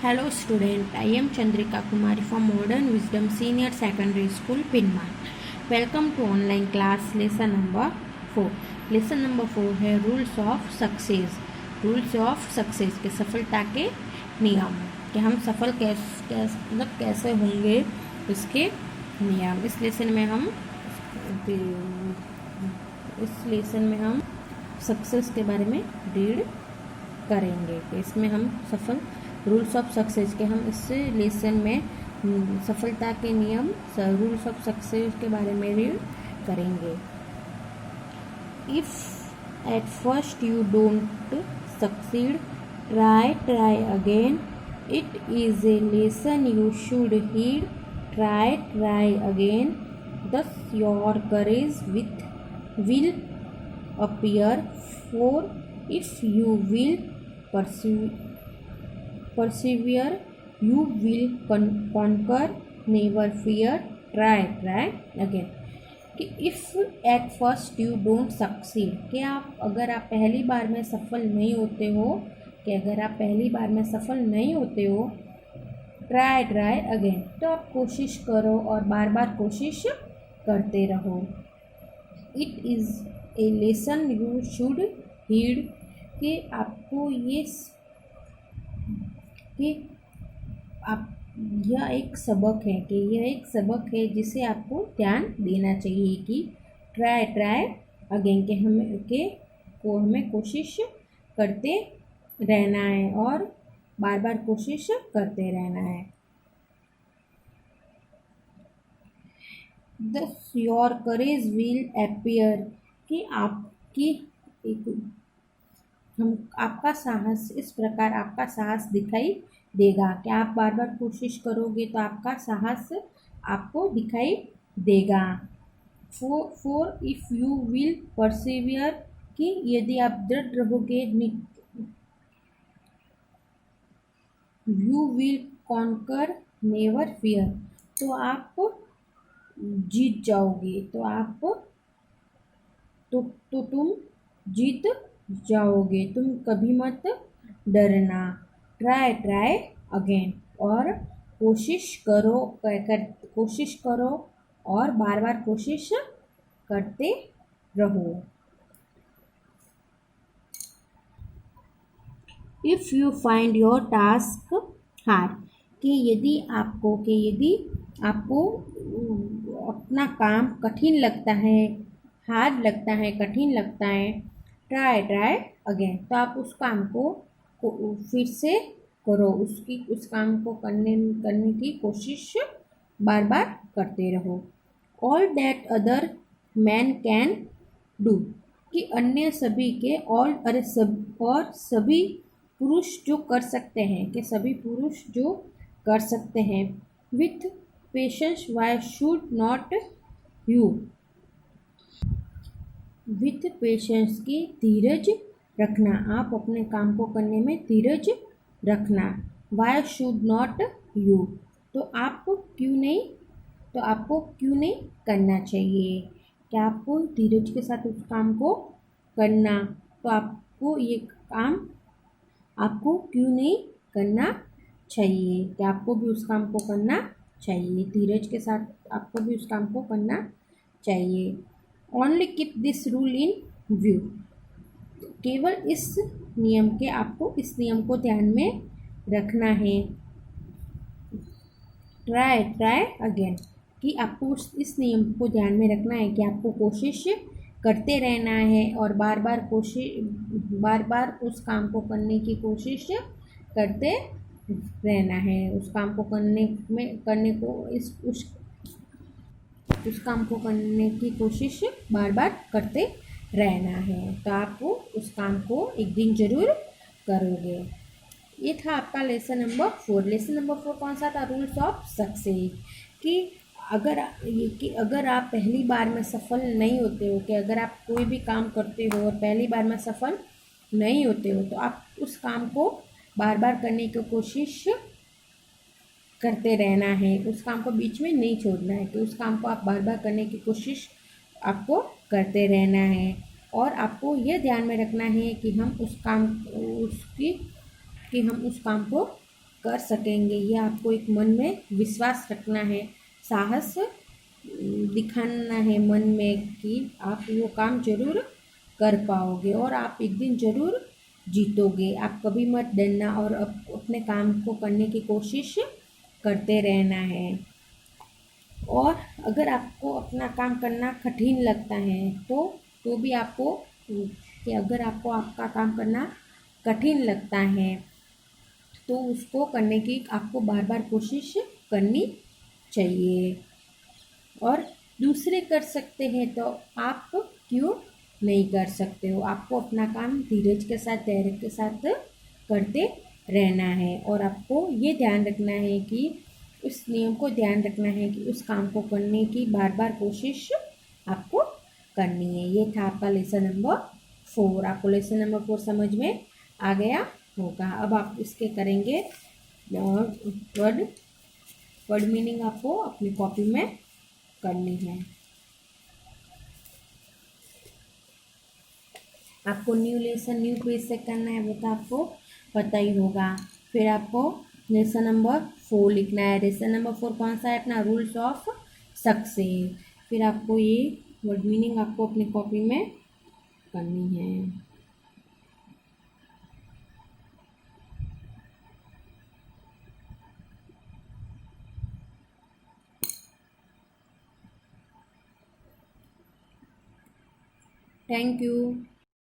Hello student, I am Chandrika Kumari from Modern Wisdom Senior Secondary School, Pinman. Welcome to online class lesson number 4. Lesson number 4 है rules of success. Rules of success के सफलता के नियम, कि हम सफल कैसे होंगे, इसके नियम. इस लेसन में हम सक्सेस के बारे में रीड करेंगे. इसमें हम सफल रूल्स ऑफ सक्सेस के हम इस लेसन में सफलता के नियम, रूल्स ऑफ सक्सेस के बारे में रीड करेंगे. If at first you don't succeed, try again. It is a lesson you should heed. Try again. Thus your courage will appear. For if you will persevere, you will conquer. Never fear. Try again. कि if at first you don't succeed, कि अगर आप पहली बार में सफल नहीं होते हो, ट्राई अगेन, तो आप कोशिश करो और बार बार कोशिश करते रहो. It is a lesson you should heed, कि आपको यह एक सबक है जिसे आपको ध्यान देना चाहिए. कि ट्राई अगेन, हमें कोशिश करते रहना है और बार बार कोशिश करते रहना है. Thus your courage will appear, कि आपका साहस, इस प्रकार आपका साहस दिखाई देगा. कि आप बार बार कोशिश करोगे तो आपका साहस आपको दिखाई देगा. Four if you will persevere, कि यदि आप दृढ़ रहोगे, you will conquer. Never fear, तो आप जीत जाओगे. तुम जीत जाओगे, तुम कभी मत डरना. ट्राई अगेन, और कोशिश करो और बार बार कोशिश करते रहो. If you find your task hard, कि यदि आपको अपना काम कठिन लगता है, हार्ड लगता है, कठिन लगता है, ट्राई अगेन, तो आप उस काम को फिर से करो. उस काम को करने की कोशिश बार बार करते रहो. All that other man can do, कि अन्य सभी के और सभी पुरुष जो कर सकते हैं, with patience. Why should not you, with patience, की धीरज रखना, आप अपने काम को करने में धीरज रखना. वाई शुड नॉट यू, तो आपको क्यों नहीं करना चाहिए. क्या आपको धीरज के साथ उस काम को करना, तो आपको क्यों नहीं करना चाहिए. कि आपको भी उस काम को करना चाहिए, धीरज के साथ आपको भी उस काम को करना चाहिए. Only keep this rule in view, केवल आपको इस नियम को ध्यान में रखना है. ट्राई अगेन, कि आपको इस नियम को ध्यान में रखना है कि आपको कोशिश करते रहना है और बार बार उस काम को करने की कोशिश करते रहना है. उस काम को करने की कोशिश बार बार करते रहना है. तो आप उस काम को एक दिन जरूर करोगे. ये था आपका लेसन नंबर 4. लेसन नंबर 4 कौन सा था? Rules of success. कि अगर आप पहली बार में सफल नहीं होते हो, कि अगर आप कोई भी काम करते हो और पहली बार में सफल नहीं होते हो, तो आप उस काम को बार बार करने की कोशिश करते रहना है. उस काम को बीच में नहीं छोड़ना है, कि उस काम को आप बार बार करने की कोशिश आपको करते रहना है. और आपको यह ध्यान में रखना है कि हम उस काम को कर सकेंगे, ये आपको एक मन में विश्वास रखना है, साहस दिखाना है मन में कि आप वो काम जरूर कर पाओगे और आप एक दिन जरूर जीतोगे। आप कभी मत डरना और अपने काम को करने की कोशिश करते रहना है। और अगर आपको अपना काम करना कठिन लगता है तो भी आपको कि अगर आपको आपका काम करना कठिन लगता है तो उसको करने की आपको बार बार कोशिश करनी चाहिए। और दूसरे कर सकते हैं तो आप क्यों नहीं कर सकते हो। आपको अपना काम धीरज के साथ, धैर्य के साथ करते रहना है और आपको ये ध्यान रखना है कि उस नियम को ध्यान रखना है कि उस काम को करने की बार बार कोशिश आपको करनी है। ये था आपका लेसन नंबर 4। आपको लेसन नंबर 4 समझ में आ गया होगा। अब आप इसके करेंगे वर्ड वर्ड मीनिंग आपको अपनी कॉपी में करनी है। आपको न्यू लेसन न्यू पेज से करना है, वो तो आपको पता ही होगा। फिर आपको लेसन नंबर 4 लिखना है। लेसन नंबर 4 कौन सा है अपना? Rules of success. फिर आपको ये वर्ड मीनिंग आपको अपनी कॉपी में करनी है। Thank you.